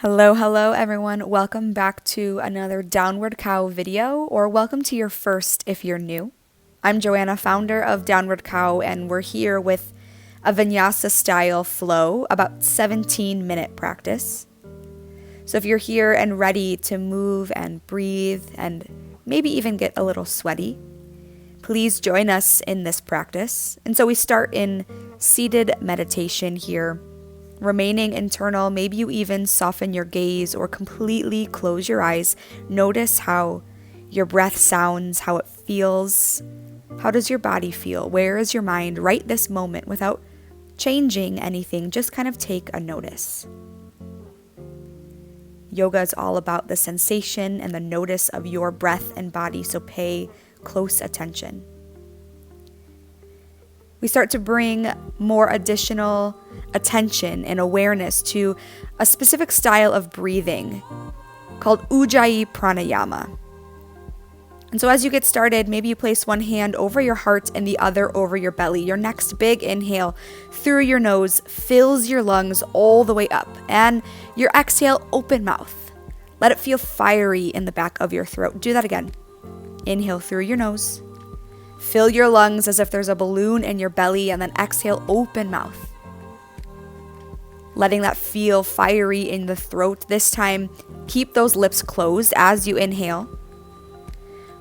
Hello everyone. Welcome back to another Downward Cow video, or welcome to your first if you're new. I'm Joanna, founder of Downward Cow, and we're here with a Vinyasa style flow, about 17-minute practice. So if you're here and ready to move and breathe and maybe even get a little sweaty, please join us in this practice. And so we start in seated meditation here. Remaining internal, maybe you even soften your gaze or completely close your eyes. Notice how your breath sounds, how it feels. How does your body feel? Where is your mind right this moment without changing anything? Just kind of take a notice. Yoga is all about the sensation and the notice of your breath and body, so pay close attention. We start to bring more additional attention and awareness to a specific style of breathing called Ujjayi Pranayama. And so as you get started, maybe you place one hand over your heart and the other over your belly. Your next big inhale through your nose fills your lungs all the way up. And your exhale, open mouth. Let it feel fiery in the back of your throat. Do that again. Inhale through your nose. Fill your lungs as if there's a balloon in your belly, and then exhale, open mouth. Letting that feel fiery in the throat. This time, keep those lips closed as you inhale.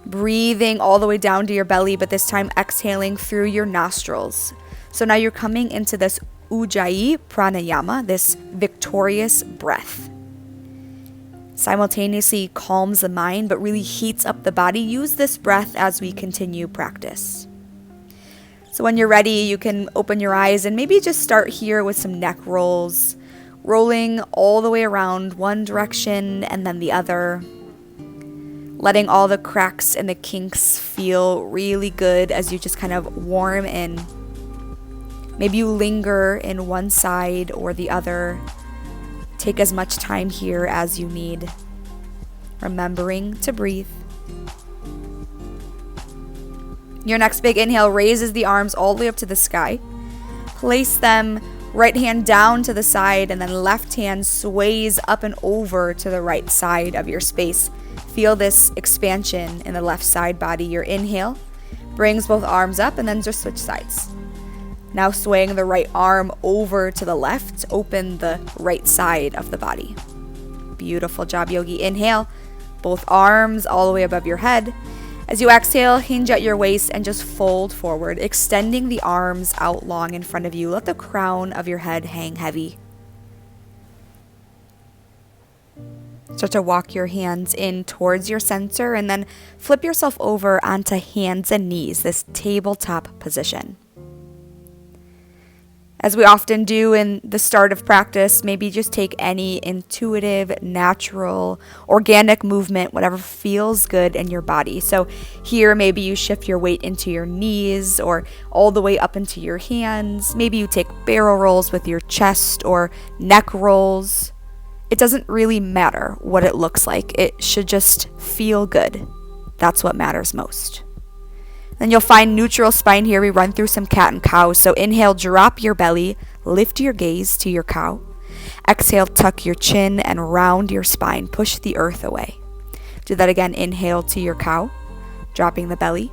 Breathing all the way down to your belly, but this time exhaling through your nostrils. So now you're coming into this Ujjayi Pranayama, this victorious breath. Simultaneously calms the mind, but really heats up the body. Use this breath as we continue practice. So when you're ready, you can open your eyes and maybe just start here with some neck rolls, rolling all the way around one direction and then the other. Letting all the cracks and the kinks feel really good as you just kind of warm in. Maybe you linger in one side or the other. Take as much time here as you need, remembering to breathe. Your next big inhale raises the arms all the way up to the sky. Place them right hand down to the side, and then left hand sways up and over to the right side of your space. Feel this expansion in the left side body. Your inhale brings both arms up, and then just switch sides. Now swaying the right arm over to the left, open the right side of the body. Beautiful job, yogi. Inhale, both arms all the way above your head. As you exhale, hinge at your waist and just fold forward, extending the arms out long in front of you. Let the crown of your head hang heavy. Start to walk your hands in towards your center and then flip yourself over onto hands and knees, this tabletop position. As we often do in the start of practice, maybe just take any intuitive, natural, organic movement, whatever feels good in your body. So here, maybe you shift your weight into your knees or all the way up into your hands. Maybe you take barrel rolls with your chest or neck rolls. It doesn't really matter what it looks like. It should just feel good. That's what matters most. Then you'll find neutral spine here. We run through some cat and cow. So inhale, drop your belly, lift your gaze to your cow. Exhale, tuck your chin and round your spine. Push the earth away. Do that again. Inhale to your cow, dropping the belly,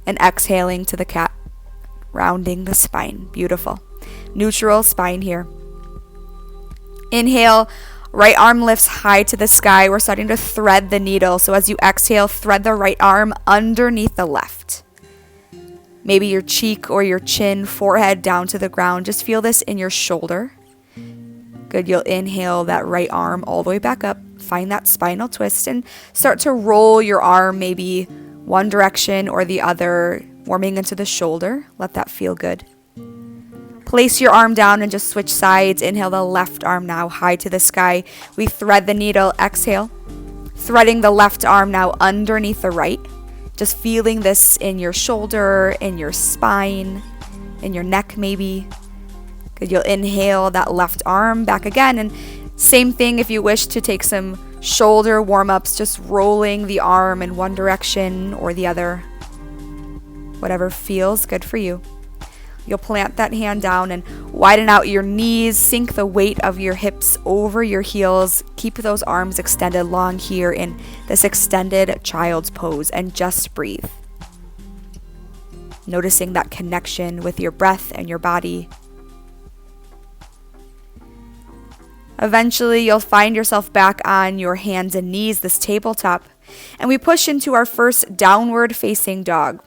and exhaling to the cat, rounding the spine. Beautiful. Neutral spine here. Inhale, right arm lifts high to the sky. We're starting to thread the needle. So as you exhale, thread the right arm underneath the left. Maybe your cheek or your chin, forehead down to the ground. Just feel this in your shoulder. Good. You'll inhale that right arm all the way back up. Find that spinal twist and start to roll your arm maybe one direction or the other, warming into the shoulder. Let that feel good. Place your arm down and just switch sides. Inhale the left arm now high to the sky. We thread the needle. Exhale. Threading the left arm now underneath the right. Just feeling this in your shoulder, in your spine, in your neck maybe. Good. You'll inhale that left arm back again. And same thing if you wish to take some shoulder warm-ups, just rolling the arm in one direction or the other. Whatever feels good for you. You'll plant that hand down and widen out your knees, sink the weight of your hips over your heels. Keep those arms extended long here in this extended child's pose and just breathe. Noticing that connection with your breath and your body. Eventually, you'll find yourself back on your hands and knees, this tabletop, and we push into our first downward facing dog.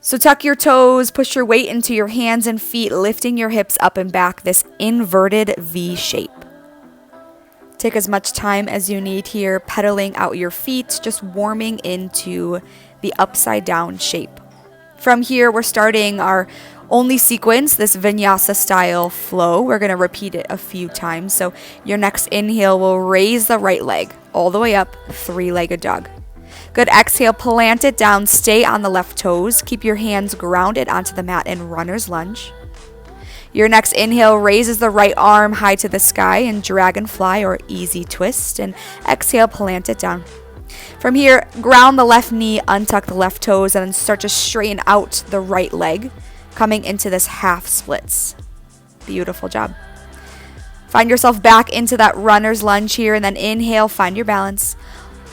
So tuck your toes, push your weight into your hands and feet, lifting your hips up and back, this inverted V shape. Take as much time as you need here, pedaling out your feet, just warming into the upside down shape. From here, we're starting our only sequence, this vinyasa style flow. We're going to repeat it a few times. So your next inhale will raise the right leg all the way up, three-legged dog. Good, exhale, plant it down, stay on the left toes. Keep your hands grounded onto the mat in runner's lunge. Your next inhale raises the right arm high to the sky in dragonfly or easy twist. And exhale, plant it down. From here, ground the left knee, untuck the left toes, and then start to straighten out the right leg, coming into this half splits. Beautiful job. Find yourself back into that runner's lunge here, and then inhale, find your balance.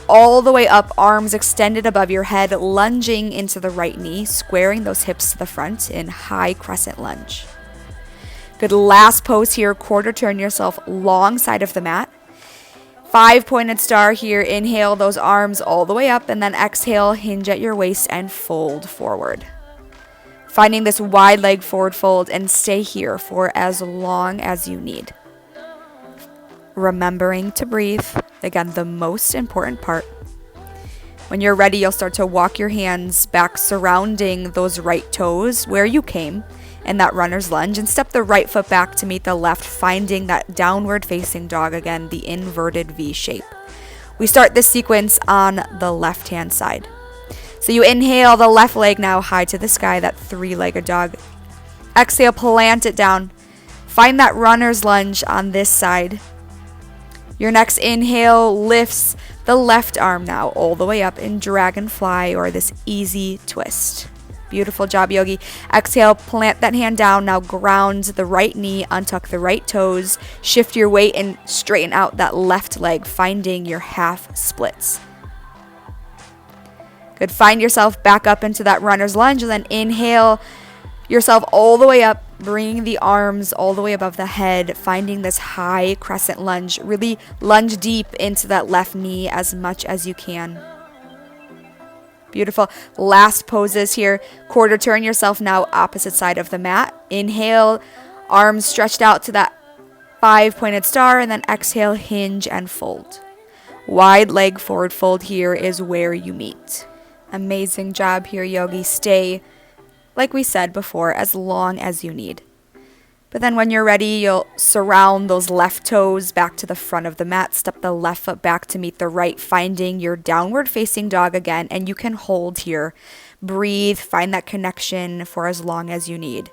All the way up, arms extended above your head, lunging into the right knee, squaring those hips to the front in high crescent lunge. Good, last pose here, quarter turn yourself long side of the mat. 5-pointed star here, inhale those arms all the way up, and then exhale, hinge at your waist and fold forward. Finding this wide leg forward fold and stay here for as long as you need. Remembering to breathe, again, the most important part. When you're ready, you'll start to walk your hands back, surrounding those right toes where you came in that runner's lunge, and step the right foot back to meet the left, finding that downward facing dog again, the inverted V shape. We start this sequence on the left hand side. So you inhale the left leg now high to the sky, that three-legged dog. Exhale, plant it down. Find that runner's lunge on this side. Your next inhale lifts the left arm now all the way up in dragonfly or this easy twist. Beautiful job, yogi. Exhale, plant that hand down. Now ground the right knee, untuck the right toes, shift your weight and straighten out that left leg, finding your half splits. Good, find yourself back up into that runner's lunge, and then inhale yourself all the way up, bringing the arms all the way above the head, finding this high crescent lunge. Really lunge deep into that left knee as much as you can. Beautiful. Last poses here. Quarter turn yourself now opposite side of the mat. Inhale, arms stretched out to that 5-pointed star, and then exhale, hinge and fold. Wide leg forward fold here is where you meet. Amazing job here, yogi. Stay, like we said before, as long as you need. But then when you're ready, you'll surround those left toes back to the front of the mat, step the left foot back to meet the right, finding your downward facing dog again, and you can hold here. Breathe, find that connection for as long as you need.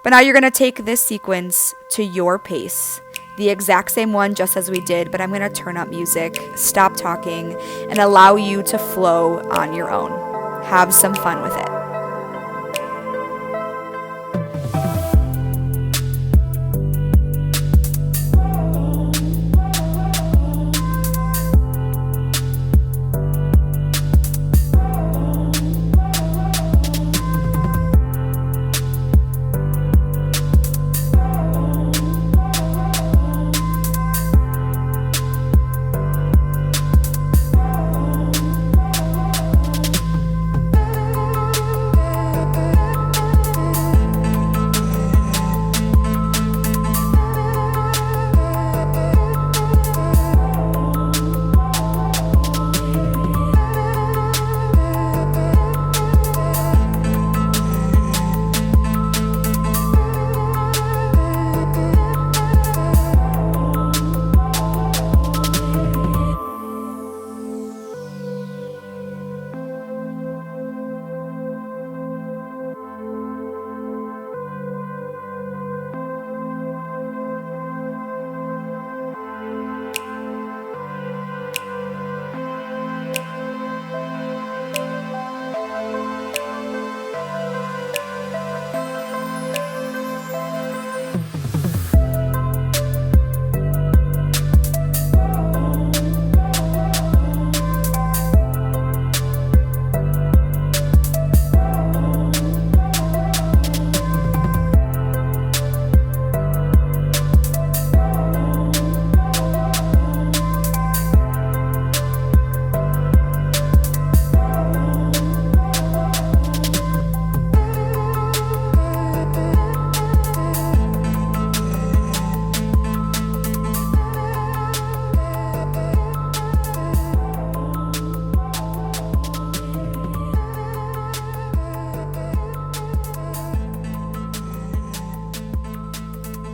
But now you're going to take this sequence to your pace. The exact same one just as we did, but I'm going to turn up music, stop talking, and allow you to flow on your own. Have some fun with it.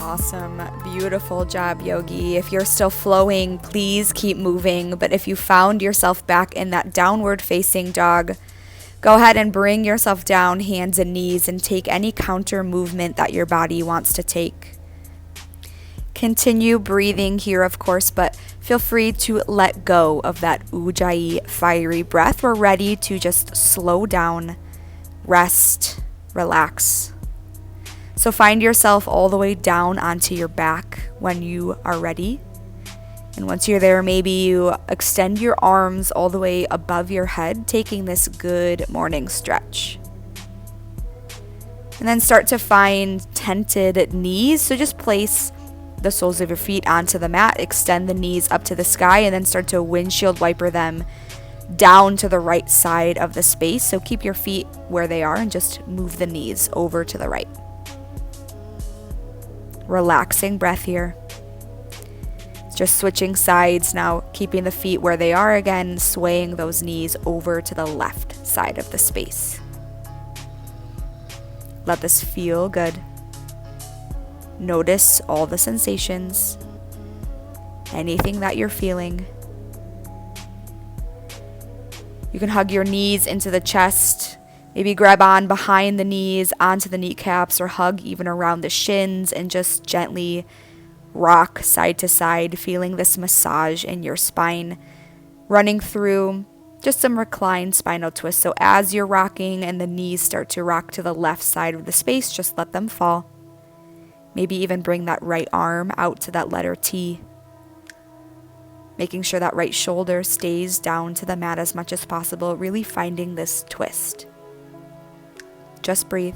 Awesome. Beautiful job, Yogi. If you're still flowing, please keep moving. But if you found yourself back in that downward facing dog, go ahead and bring yourself down, hands and knees, and take any counter movement that your body wants to take. Continue breathing here, of course, but feel free to let go of that Ujjayi fiery breath. We're ready to just slow down, rest, relax. So find yourself all the way down onto your back when you are ready. And once you're there, maybe you extend your arms all the way above your head, taking this good morning stretch. And then start to find tented knees. So just place the soles of your feet onto the mat, extend the knees up to the sky, and then start to windshield wiper them down to the right side of the space. So keep your feet where they are and just move the knees over to the right. Relaxing breath here. Just switching sides now, keeping the feet where they are again, swaying those knees over to the left side of the space. Let this feel good. Notice all the sensations, anything that you're feeling. You can hug your knees into the chest. Maybe grab on behind the knees, onto the kneecaps, or hug even around the shins and just gently rock side to side, feeling this massage in your spine, running through just some reclined spinal twists. So as you're rocking and the knees start to rock to the left side of the space, just let them fall. Maybe even bring that right arm out to that letter T, making sure that right shoulder stays down to the mat as much as possible, really finding this twist. Just breathe.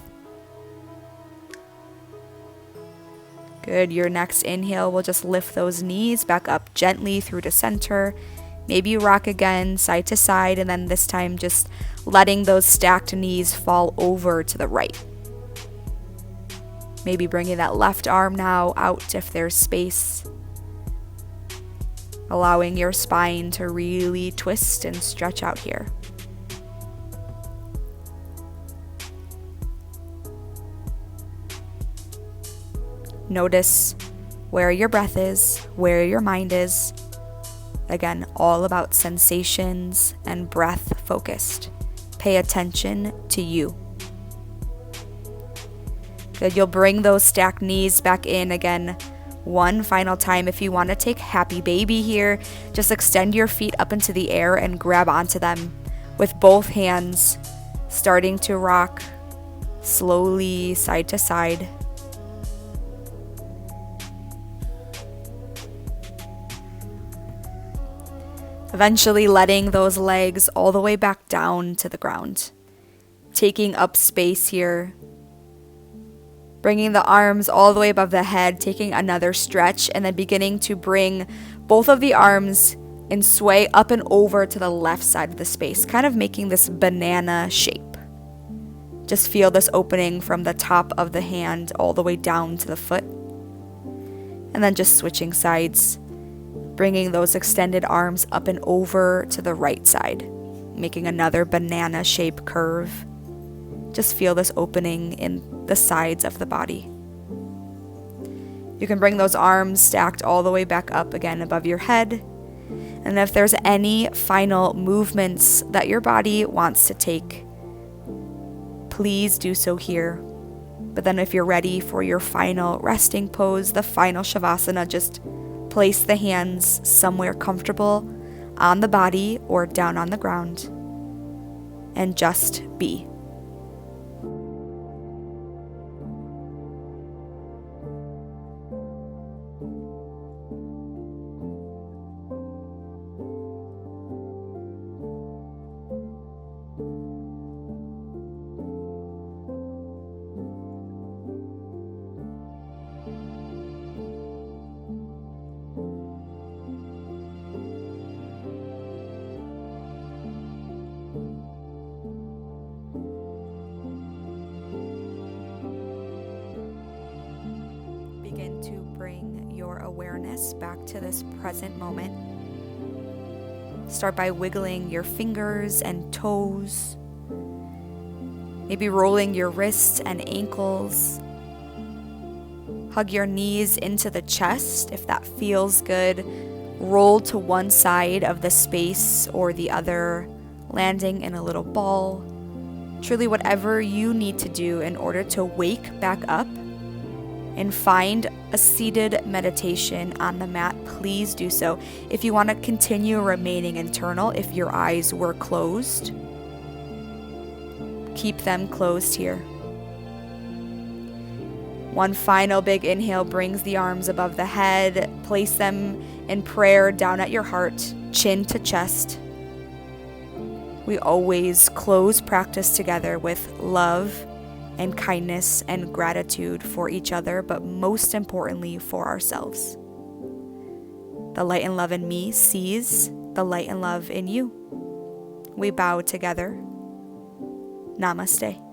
Good. Your next inhale will just lift those knees back up gently through to center. Maybe you rock again side to side, and then this time just letting those stacked knees fall over to the right. Maybe bringing that left arm now out if there's space. Allowing your spine to really twist and stretch out here. Notice where your breath is, where your mind is. Again, all about sensations and breath focused. Pay attention to you. Good, you'll bring those stacked knees back in again one final time. If you want to take happy baby here, just extend your feet up into the air and grab onto them with both hands, starting to rock slowly side to side. Eventually letting those legs all the way back down to the ground. Taking up space here. Bringing the arms all the way above the head, taking another stretch, and then beginning to bring both of the arms and sway up and over to the left side of the space, kind of making this banana shape. Just feel this opening from the top of the hand all the way down to the foot. And then just switching sides. Bringing those extended arms up and over to the right side, making another banana shape curve. Just feel this opening in the sides of the body. You can bring those arms stacked all the way back up again above your head. And if there's any final movements that your body wants to take, please do so here. But then if you're ready for your final resting pose, the final Shavasana, just place the hands somewhere comfortable on the body or down on the ground and just be. Begin to bring your awareness back to this present moment. Start by wiggling your fingers and toes, maybe rolling your wrists and ankles. Hug your knees into the chest if that feels good. Roll to one side of the space or the other, landing in a little ball. Truly, whatever you need to do in order to wake back up and find a seated meditation on the mat, please do so. If you want to continue remaining internal, if your eyes were closed, keep them closed here. One final big inhale brings the arms above the head. Place them in prayer down at your heart, chin to chest. We always close practice together with love and kindness and gratitude for each other, but most importantly for ourselves. The light and love in me sees the light and love in you. We bow together. Namaste.